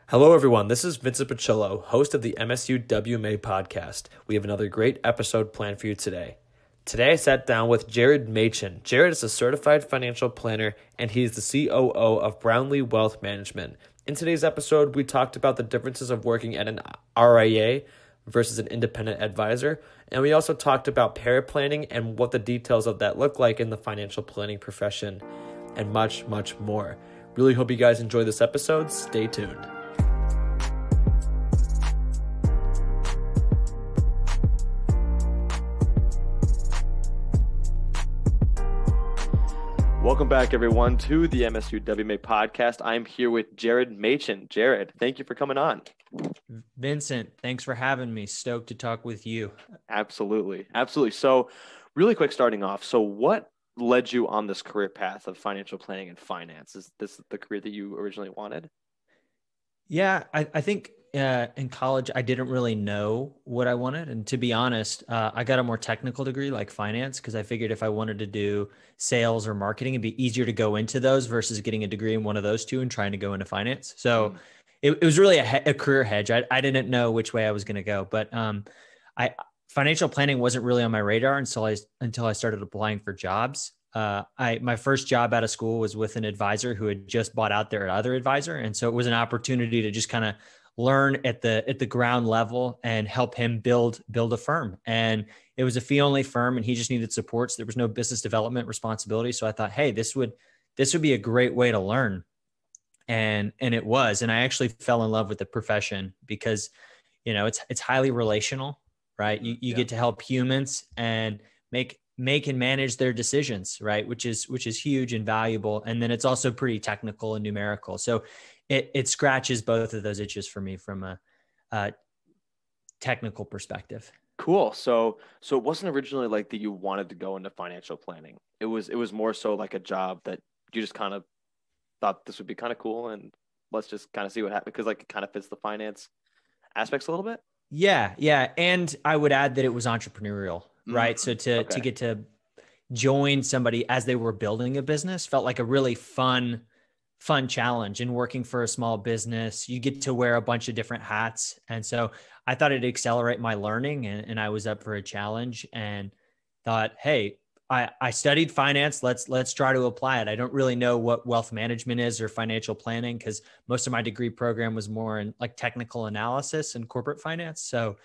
Hello, everyone. This is Vincent Pacillo, host of the msuwma podcast. We have another great episode planned for you today. Today, I sat down with Jared Machen. Jared is a certified financial planner, and he is the COO of Brownlee Wealth Management. In today's episode, we talked about the differences of working at an RIA versus an independent advisor, and we also talked about paraplanning and what the details of that look like in the financial planning profession, and much, much more. Really hope you guys enjoy this episode. Stay tuned. Welcome back, everyone, to the msuwma podcast. I'm here with Jared Machen. Jared, thank you for coming on. Vincent, thanks for having me. Stoked to talk with you. Absolutely. So really quick starting off. So what led you on this career path of financial planning and finance? Is this the career that you originally wanted? Yeah, I think in college, I didn't really know what I wanted. And to be honest, I got a more technical degree like finance because I figured if I wanted to do sales or marketing, it'd be easier to go into those versus getting a degree in one of those two and trying to go into finance. So it was really a career hedge. I didn't know which way I was going to go, but financial planning wasn't really on my radar until I started applying for jobs. My first job out of school was with an advisor who had just bought out their other advisor. And so it was an opportunity to just kind of learn at the ground level and help him build a firm. And it was a fee only firm and he just needed support. So there was no business development responsibility. So I thought, hey, this would be a great way to learn. And it was, and I actually fell in love with the profession because, it's highly relational, right? You get to help humans and make and manage their decisions, right? Which is huge and valuable. And then it's also pretty technical and numerical. So it scratches both of those itches for me from a technical perspective. Cool. So it wasn't originally like that you wanted to go into financial planning. It was more so like a job that you just kind of thought this would be kind of cool and let's just kind of see what happens because like it kind of fits the finance aspects a little bit. Yeah. And I would add that it was entrepreneurial, right? So to get to join somebody as they were building a business felt like a really fun challenge. And working for a small business, you get to wear a bunch of different hats. And so I thought it'd accelerate my learning and I was up for a challenge and thought, hey, I studied finance. Let's try to apply it. I don't really know what wealth management is or financial planning because most of my degree program was more in like technical analysis and corporate finance. So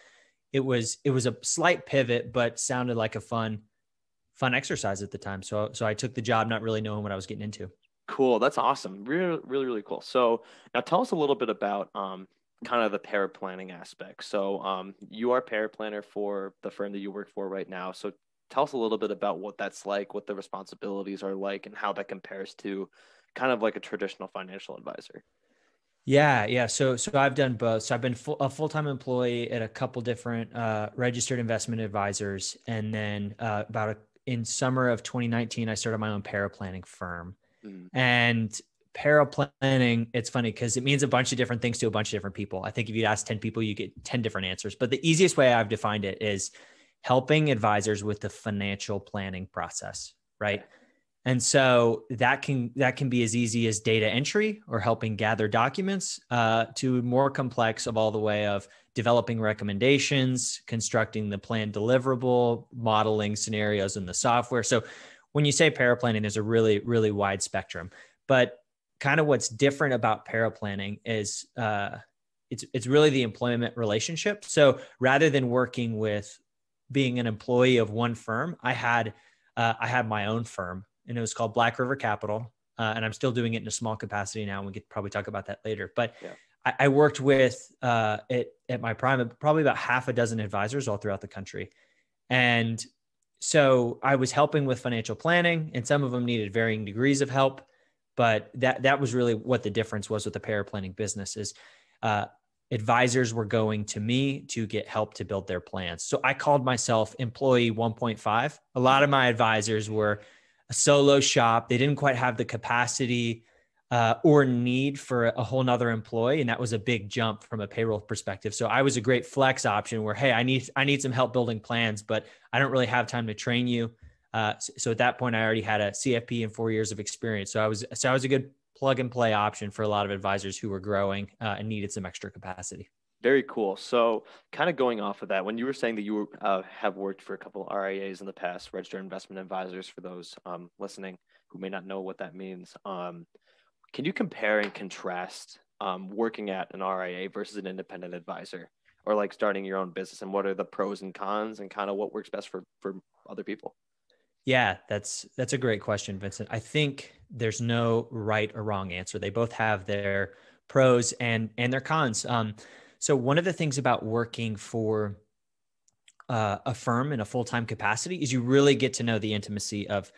it was a slight pivot, but sounded like a fun exercise at the time. So I took the job not really knowing what I was getting into. Cool. That's awesome. Really, really, really cool. So now tell us a little bit about kind of the paraplanning aspect. So you are paraplanner for the firm that you work for right now. So tell us a little bit about what that's like, what the responsibilities are like, and how that compares to kind of like a traditional financial advisor. Yeah. So I've done both. So I've been a full-time employee at a couple different registered investment advisors. And then in summer of 2019, I started my own paraplanning firm. And paraplanning, it's funny because it means a bunch of different things to a bunch of different people. I think if you ask 10 people, you get 10 different answers. But the easiest way I've defined it is helping advisors with the financial planning process, right? And so that can be as easy as data entry or helping gather documents to more complex of all the way of developing recommendations, constructing the plan deliverable, modeling scenarios in the software. So when you say paraplanning, there's a really, really wide spectrum. But kind of what's different about paraplanning is it's really the employment relationship. So rather than working with being an employee of one firm, I had my own firm. And it was called Black River Capital. And I'm still doing it in a small capacity now. And we could probably talk about that later. But I worked with, at my prime, probably about half a dozen advisors all throughout the country. And so I was helping with financial planning and some of them needed varying degrees of help. But that was really what the difference was with the paraplanning business is advisors were going to me to get help to build their plans. So I called myself employee 1.5. A lot of my advisors were a solo shop. They didn't quite have the capacity or need for a whole nother employee. And that was a big jump from a payroll perspective. So I was a great flex option where, hey, I need some help building plans, but I don't really have time to train you. So at that point, I already had a CFP and 4 years of experience. So I was a good plug and play option for a lot of advisors who were growing and needed some extra capacity. Very cool. So kind of going off of that, when you were saying that you have worked for a couple of RIAs in the past, registered investment advisors, for those listening who may not know what that means, can you compare and contrast working at an RIA versus an independent advisor, or like starting your own business, and what are the pros and cons and kind of what works best for other people? Yeah, that's a great question, Vincent. I think there's no right or wrong answer. They both have their pros and their cons. So one of the things about working for a firm in a full-time capacity is you really get to know the intimacy of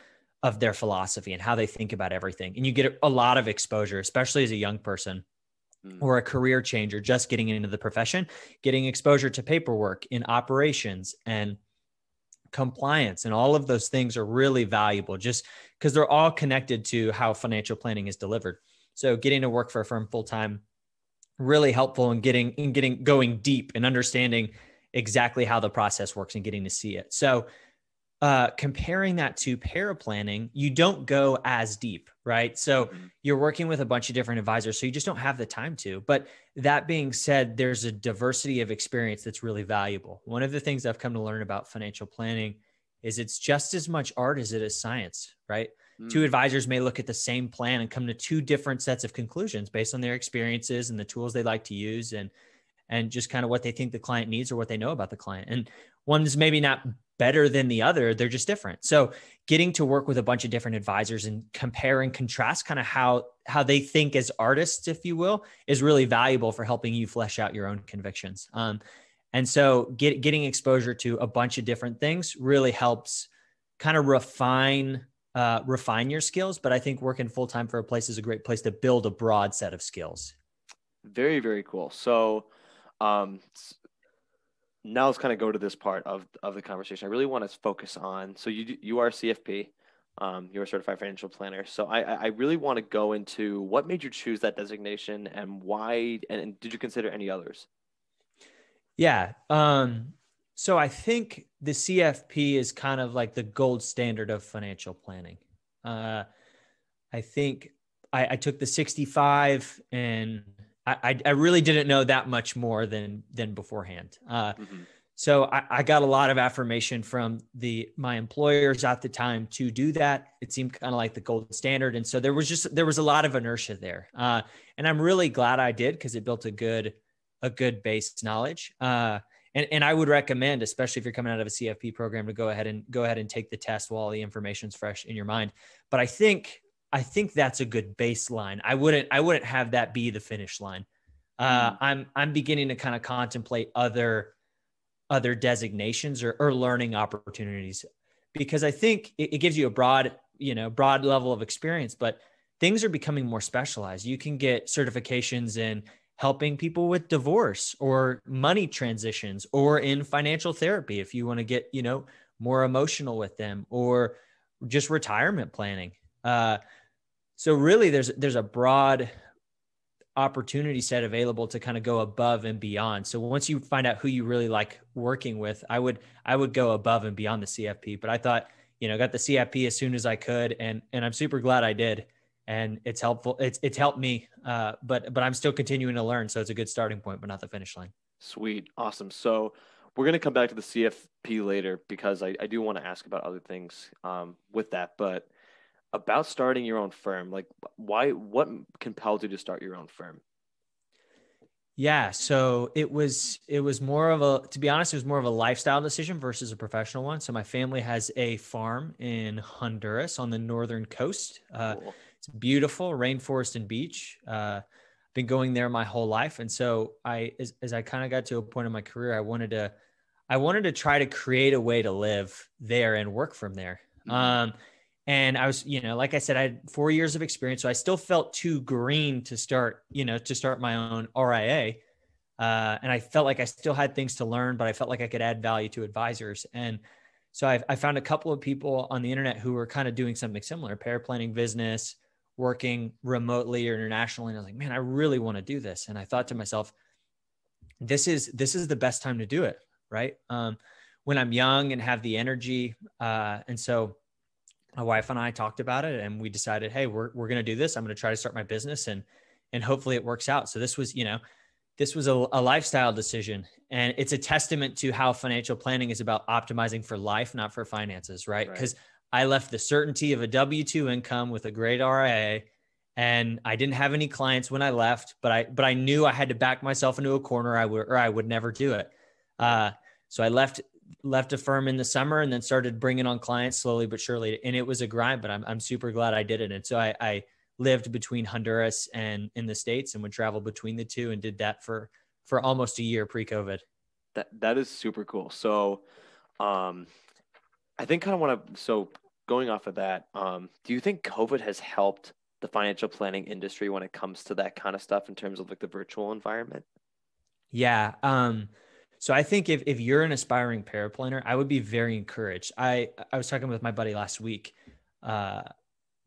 their philosophy and how they think about everything. And you get a lot of exposure, especially as a young person or a career changer, just getting into the profession, getting exposure to paperwork in operations and compliance, and all of those things are really valuable just because they're all connected to how financial planning is delivered. So getting to work for a firm full-time, really helpful in getting going deep and understanding exactly how the process works and getting to see it. So comparing that to paraplanning, you don't go as deep, right? So you're working with a bunch of different advisors, so you just don't have the time to. But that being said, there's a diversity of experience that's really valuable. One of the things I've come to learn about financial planning is it's just as much art as it is science, right? Two advisors may look at the same plan and come to two different sets of conclusions based on their experiences and the tools they like to use and just kind of what they think the client needs or what they know about the client. And one's maybe not better than the other. They're just different. So getting to work with a bunch of different advisors and compare and contrast kind of how they think as artists, if you will, is really valuable for helping you flesh out your own convictions. And so getting exposure to a bunch of different things really helps kind of refine your skills. But I think working full-time for a place is a great place to build a broad set of skills. Very, very cool. So now let's kind of go to this part of the conversation. I really want to focus on, so you are a CFP, you're a certified financial planner. So I really want to go into what made you choose that designation and why, and did you consider any others? Yeah. So I think the CFP is kind of like the gold standard of financial planning. I think I took the 65 and I really didn't know that much more than beforehand. So I got a lot of affirmation from my employers at the time to do that. It seemed kind of like the gold standard. And so there was a lot of inertia there. And I'm really glad I did, because it built a good base knowledge. And I would recommend, especially if you're coming out of a CFP program, to go ahead and take the test while the information's fresh in your mind. But I think that's a good baseline. I wouldn't have that be the finish line. I'm beginning to kind of contemplate other designations or learning opportunities, because I think it gives you a broad level of experience, but things are becoming more specialized. You can get certifications in helping people with divorce or money transitions, or in financial therapy if you want to get, more emotional with them, or just retirement planning. So really there's a broad opportunity set available to kind of go above and beyond. So once you find out who you really like working with, I would go above and beyond the CFP. But I thought, got the CFP as soon as I could, and I'm super glad I did. And it's helpful. It's helped me, but I'm still continuing to learn. So it's a good starting point, but not the finish line. Sweet. Awesome. So we're going to come back to the CFP later, because I do want to ask about other things with that. But about starting your own firm, like what compelled you to start your own firm? Yeah. So it was more of to be honest, it was more of a lifestyle decision versus a professional one. So my family has a farm in Honduras on the northern coast. Cool. It's beautiful, rainforest and beach. Been going there my whole life. And so as I kind of got to a point in my career, I wanted to try to create a way to live there and work from there. And I was, like I said, I had 4 years of experience, so I still felt too green to start my own RIA. And I felt like I still had things to learn, but I felt like I could add value to advisors. And so I found a couple of people on the internet who were kind of doing something similar, paraplanning business, working remotely or internationally. And I was like, man, I really want to do this. And I thought to myself, this is the best time to do it. Right. When I'm young and have the energy. And so my wife and I talked about it and we decided, hey, we're going to do this. I'm going to try to start my business and hopefully it works out. So this was, this was a lifestyle decision, and it's a testament to how financial planning is about optimizing for life, not for finances, right? Because I left the certainty of a W-2 income with a great RIA, and I didn't have any clients when I left, but I knew I had to back myself into a corner, or I would never do it. So I left a firm in the summer and then started bringing on clients slowly but surely. And it was a grind, but I'm super glad I did it. And so I lived between Honduras and in the States and would travel between the two, and did that for almost a year pre-COVID. That is super cool. So, I think so going off of that, do you think COVID has helped the financial planning industry when it comes to that kind of stuff in terms of like the virtual environment? Yeah. So I think if you're an aspiring paraplanner, I would be very encouraged. I was talking with my buddy last week.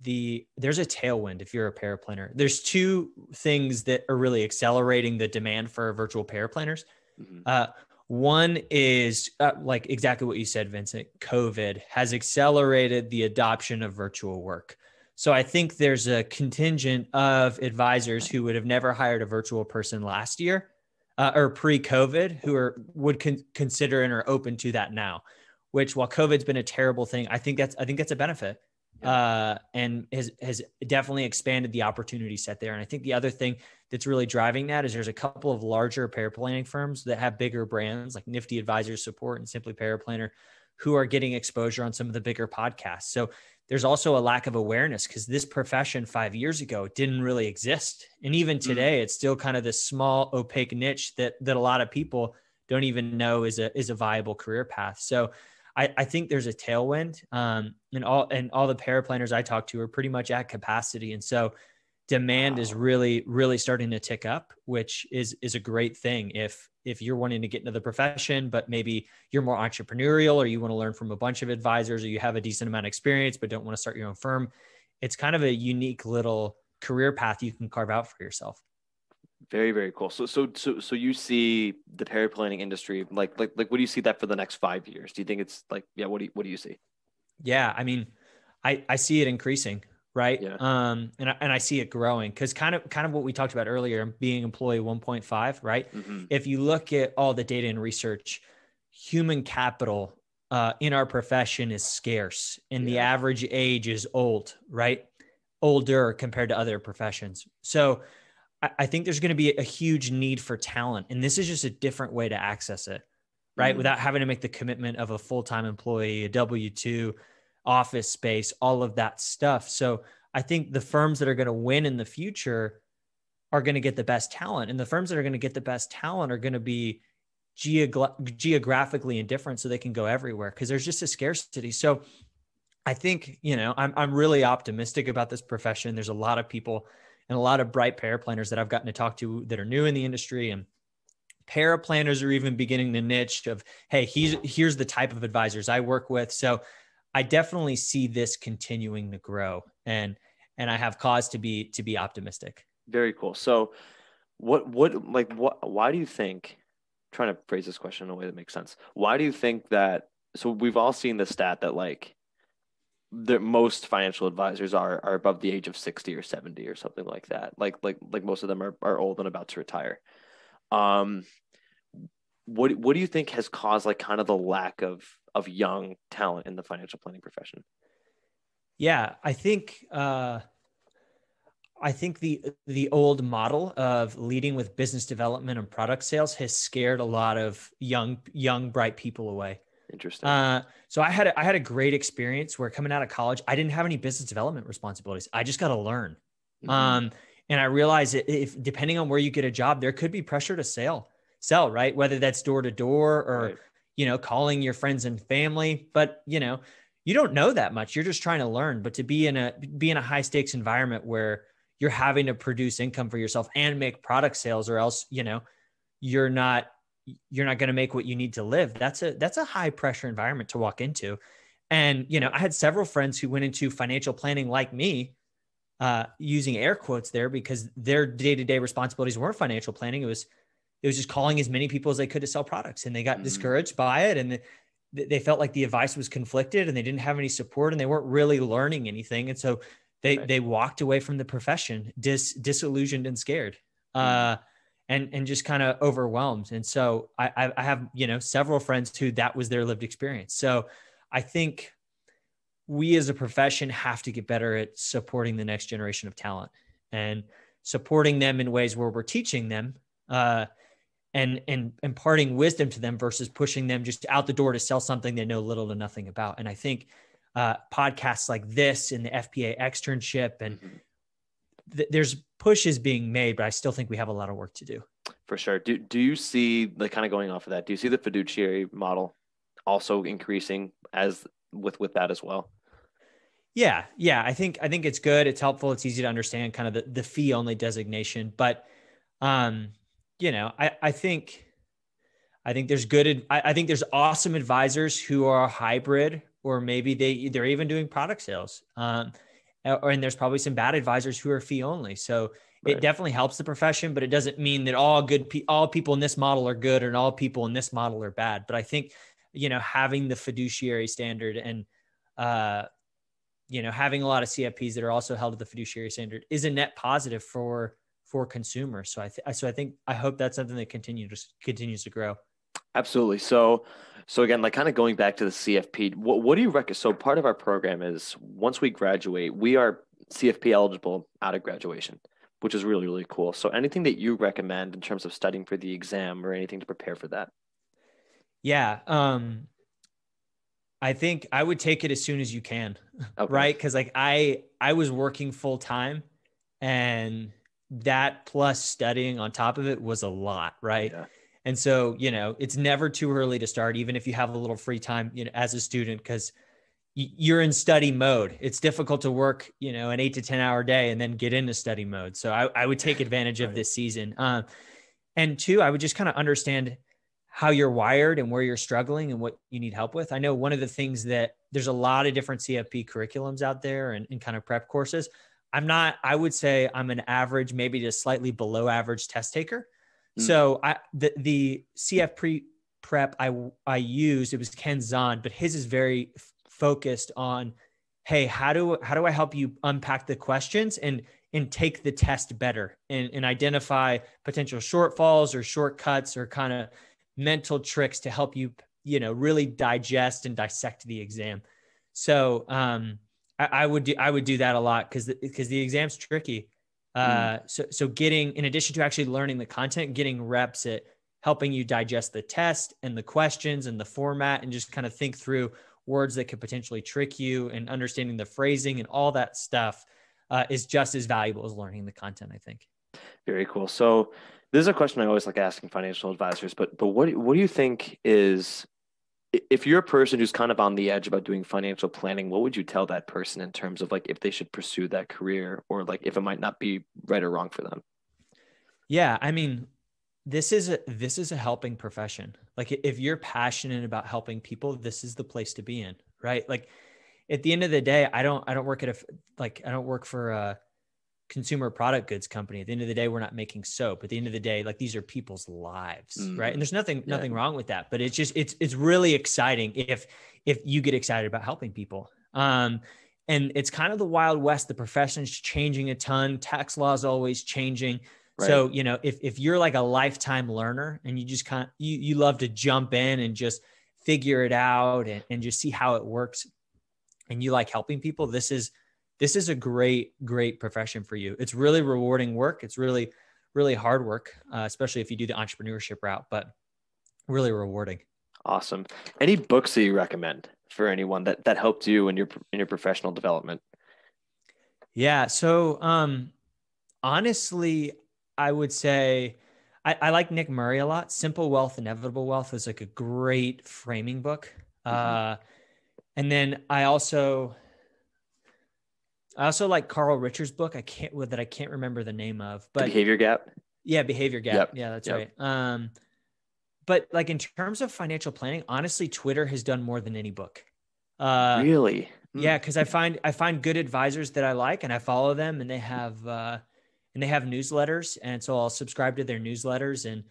There's a tailwind if you're a paraplanner. There's two things that are really accelerating the demand for virtual paraplanners. Mm-hmm. One is like exactly what you said, Vincent. COVID has accelerated the adoption of virtual work. So I think there's a contingent of advisors who would have never hired a virtual person last year or pre-COVID who would consider and are open to that now, which while COVID's been a terrible thing, I think that's a benefit. And has definitely expanded the opportunity set there. And I think the other thing that's really driving that is there's a couple of larger paraplanning firms that have bigger brands like Nifty Advisor Support and Simply Paraplanner who are getting exposure on some of the bigger podcasts. So there's also a lack of awareness because this profession 5 years ago didn't really exist. And even today, it's still kind of this small opaque niche that a lot of people don't even know is a viable career path. So I think there's a tailwind, and all the paraplanners I talk to are pretty much at capacity. And so demand is really, really starting to tick up, which is a great thing. If you're wanting to get into the profession, but maybe you're more entrepreneurial or you want to learn from a bunch of advisors or you have a decent amount of experience, but don't want to start your own firm, it's kind of a unique little career path you can carve out for yourself. Very, very cool. So you see the paraplanning industry, like what do you see that for the next 5 years? Do you think it's like, what do you see? Yeah. I mean, I see it increasing, right? Yeah. And I see it growing because kind of what we talked about earlier, being employee 1.5, right? Mm-hmm. If you look at all the data and research, human capital in our profession is scarce and the average age is old, right? Older compared to other professions. So I think there's going to be a huge need for talent. And this is just a different way to access it, right? Mm-hmm. Without having to make the commitment of a full-time employee, a W-2, office space, all of that stuff. So I think the firms that are going to win in the future are going to get the best talent. And the firms that are going to get the best talent are going to be geographically indifferent so they can go everywhere because there's just a scarcity. So I think, I'm really optimistic about this profession. There's a lot of people and a lot of bright paraplanners that I've gotten to talk to that are new in the industry, and paraplanners are even beginning the niche of, hey, here's the type of advisors I work with. So I definitely see this continuing to grow, and I have cause to be optimistic. Very cool. So why do you think, trying to phrase this question in a way that makes sense. Why do you think that, so we've all seen the stat that like most financial advisors are above the age of 60 or 70 or something like that. Like most of them are old and about to retire. What do you think has caused like kind of the lack of young talent in the financial planning profession? Yeah, I think the old model of leading with business development and product sales has scared a lot of young bright people away. Interesting. So I had a great experience where coming out of college, I didn't have any business development responsibilities. I just got to learn. Mm-hmm. And I realized that if depending on where you get a job, there could be pressure to sell, right? Whether that's door to door or, right, calling your friends and family, but you don't know that much. You're just trying to learn, but to be in a high stakes environment where you're having to produce income for yourself and make product sales, or else, you're not going to make what you need to live. That's a high pressure environment to walk into. And, I had several friends who went into financial planning like me, using air quotes there, because their day-to-day responsibilities weren't financial planning. It was just calling as many people as they could to sell products, and they got discouraged by it. And they felt like the advice was conflicted and they didn't have any support and they weren't really learning anything. And so they walked away from the profession, disillusioned and scared, and just kind of overwhelmed. And so I have, several friends who that was their lived experience. So I think we as a profession have to get better at supporting the next generation of talent and supporting them in ways where we're teaching them, and imparting wisdom to them versus pushing them just out the door to sell something they know little to nothing about. And I think podcasts like this and the FPA externship and there's pushes being made, but I still think we have a lot of work to do. For sure. Do you see, like, kind of going off of that, do you see the fiduciary model also increasing as with that as well? Yeah. I think it's good. It's helpful. It's easy to understand kind of the fee only designation, but I think there's I think there's awesome advisors who are hybrid, or maybe they're even doing product sales. And there's probably some bad advisors who are fee only. So it definitely helps the profession, but it doesn't mean that all people in this model are good and all people in this model are bad. But I think, having the fiduciary standard and, having a lot of CFPs that are also held to the fiduciary standard is a net positive for consumers. So I hope that's something that continues to grow. Absolutely. So again, like, kind of going back to the CFP, what do you recommend? So part of our program is once we graduate, we are CFP eligible out of graduation, which is really, really cool. So anything that you recommend in terms of studying for the exam or anything to prepare for that? Yeah. I think I would take it as soon as you can. Okay. Right. Cause like I was working full time, and that plus studying on top of it was a lot. Right. Yeah. And so, it's never too early to start, even if you have a little free time, as a student, because you're in study mode. It's difficult to work, an 8 to 10 hour day and then get into study mode. So I would take advantage of this season. And two, I would just kind of understand how you're wired and where you're struggling and what you need help with. I know one of the things that there's a lot of different CFP curriculums out there and kind of prep courses. I would say I'm an average, maybe just slightly below average test taker. So the CF prep I used, it was Ken Zahn, but his is very focused on, hey, how do I help you unpack the questions and take the test better and identify potential shortfalls or shortcuts or kind of mental tricks to help you, really digest and dissect the exam. So I would do that a lot because the exam's tricky. So getting, in addition to actually learning the content, getting reps at helping you digest the test and the questions and the format and just kind of think through words that could potentially trick you and understanding the phrasing and all that stuff is just as valuable as learning the content, I think. Very cool. So this is a question I always like asking financial advisors, but what do you think is, if you're a person who's kind of on the edge about doing financial planning, what would you tell that person in terms of like if they should pursue that career or like if it might not be right or wrong for them? Yeah, I mean, this is a helping profession. Like if you're passionate about helping people, this is the place to be in, right? Like at the end of the day, I don't work for a consumer product goods company. At the end of the day, we're not making soap. At the end of the day, like these are people's lives, right? And there's nothing wrong with that, but it's just, it's really exciting if you get excited about helping people. And it's kind of the Wild West. The profession's changing a ton. Tax law is always changing. Right. So, if you're like a lifetime learner and you just you love to jump in and just figure it out and just see how it works and you like helping people, this is a great profession for you. It's really rewarding work. It's really, really hard work, especially if you do the entrepreneurship route, but really rewarding. Awesome. Any books that you recommend for anyone that helped you in your professional development? Yeah. So, honestly, I would say I like Nick Murray a lot. Simple Wealth, Inevitable Wealth is like a great framing book. And then I also like Carl Richards' book. I can't remember the name of, but The Behavior Gap. Yeah. Behavior Gap. Yep. Yeah, that's right. But like in terms of financial planning, honestly, Twitter has done more than any book. Really? Yeah. Cause I find good advisors that I like and I follow them and they have newsletters. And so I'll subscribe to their newsletters and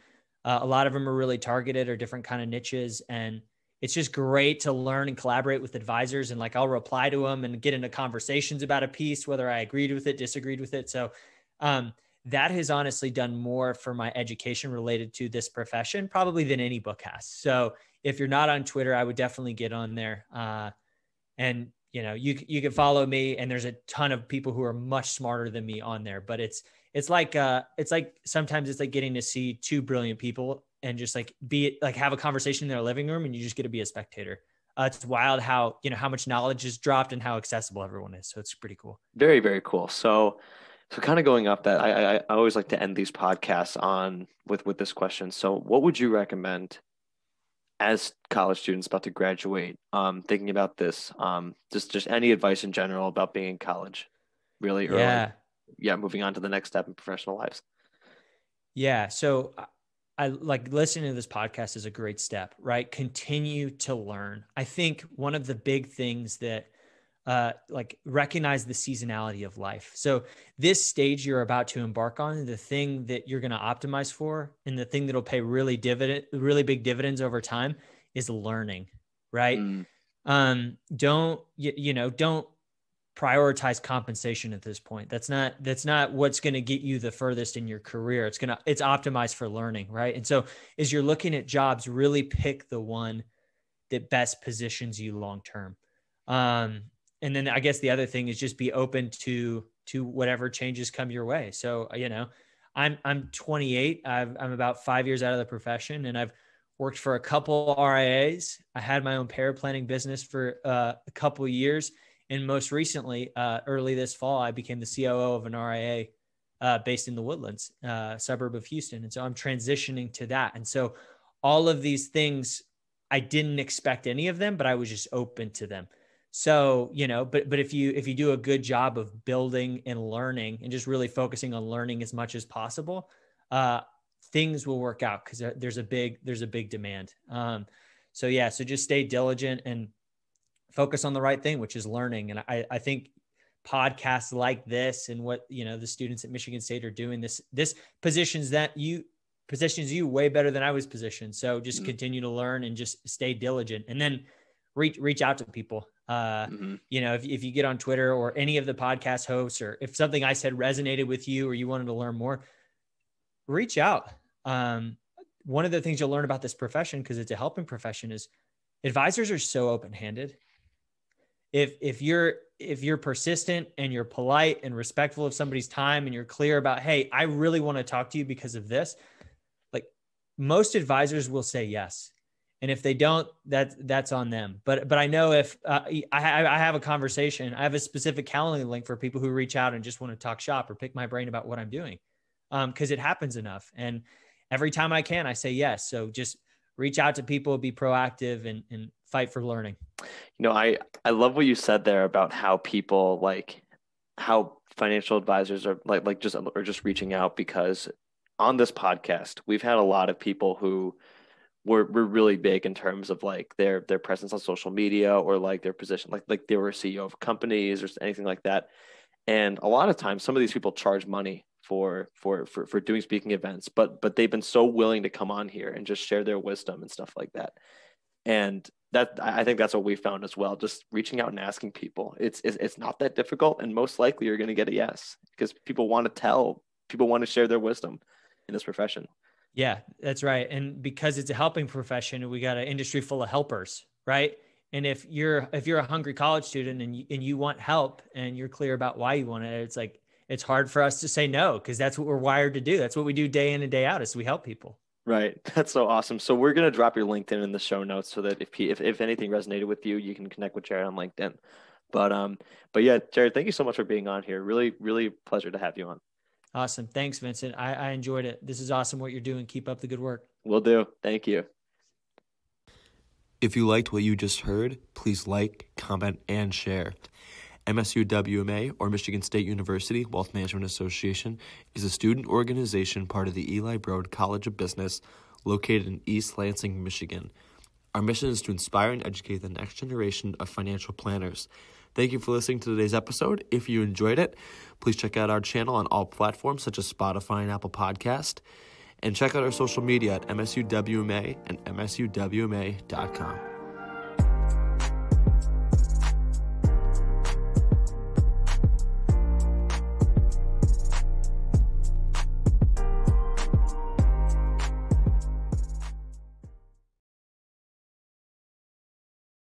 a lot of them are really targeted or different kind of niches. And it's just great to learn and collaborate with advisors. And like, I'll reply to them and get into conversations about a piece, whether I agreed with it, disagreed with it. So that has honestly done more for my education related to this profession, probably than any book has. So if you're not on Twitter, I would definitely get on there. And you can follow me, and there's a ton of people who are much smarter than me on there, but it's like sometimes it's like getting to see two brilliant people and just like have a conversation in their living room, and you just get to be a spectator. It's wild how much knowledge is dropped and how accessible everyone is. So it's pretty cool. Very, very cool. So kind of going up that, I always like to end these podcasts on with this question. So what would you recommend as college students about to graduate, thinking about this, just any advice in general about being in college really early? Yeah. Moving on to the next step in professional lives. Yeah. So I like listening to this podcast is a great step, right? Continue to learn. I think one of the big things that recognize the seasonality of life. So this stage you're about to embark on, the thing that you're going to optimize for, and the thing that'll pay really big dividends over time is learning, right? Don't prioritize compensation at this point. That's not what's going to get you the furthest in your career. It's optimized for learning, right? And so as you're looking at jobs, really pick the one that best positions you long-term. And then I guess the other thing is just be open to whatever changes come your way. So, I'm 28. I'm about 5 years out of the profession, and I've worked for a couple RIAs. I had my own paraplanning business for a couple of years. And most recently, early this fall, I became the COO of an RIA based in the Woodlands, suburb of Houston. And so I'm transitioning to that. And so all of these things, I didn't expect any of them, but I was just open to them. So, but if you do a good job of building and learning and just really focusing on learning as much as possible, things will work out because there's a big demand. So just stay diligent and focus on the right thing, which is learning. And I think podcasts like this and what, the students at Michigan State are doing, this positions you way better than I was positioned. So just continue to learn and just stay diligent, and then reach out to people. If you get on Twitter or any of the podcast hosts, or if something I said resonated with you or you wanted to learn more, reach out. One of the things you'll learn about this profession, because it's a helping profession, is advisors are so open-handed. If you're persistent and you're polite and respectful of somebody's time, and you're clear about, hey, I really want to talk to you because of this, like, most advisors will say yes. And if they don't, that's on them. But I know if I have a conversation, I have a specific Calendly link for people who reach out and just want to talk shop or pick my brain about what I'm doing, because it happens enough. And every time I can, I say yes. So just reach out to people, be proactive, and fight for learning. I love what you said there about how people how financial advisors are just reaching out, because on this podcast, we've had a lot of people who were really big in terms of their presence on social media, or their position, like they were a CEO of companies or anything like that. And a lot of times some of these people charge money for doing speaking events, but they've been so willing to come on here and just share their wisdom and stuff like that. And that, I think that's what we found as well. Just reaching out and asking people, it's not that difficult, and most likely you're going to get a yes, because people want to share their wisdom in this profession. Yeah, that's right. And because it's a helping profession, we got an industry full of helpers, right? And if you're a hungry college student and you want help, and you're clear about why you want it, it's hard for us to say no, because that's what we're wired to do. That's what we do day in and day out, is we help people. Right. That's so awesome. So we're going to drop your LinkedIn in the show notes, so that if anything resonated with you, you can connect with Jared on LinkedIn. But yeah, Jared, thank you so much for being on here. Really, really pleasure to have you on. Awesome. Thanks, Vincent. I enjoyed it. This is awesome what you're doing. Keep up the good work. Will do. Thank you. If you liked what you just heard, please like, comment, and share. MSU-WMA, or Michigan State University Wealth Management Association, is a student organization part of the Eli Broad College of Business, located in East Lansing, Michigan. Our mission is to inspire and educate the next generation of financial planners. Thank you for listening to today's episode. If you enjoyed it, please check out our channel on all platforms such as Spotify and Apple Podcast. And check out our social media at MSUWMA and MSUWMA.com.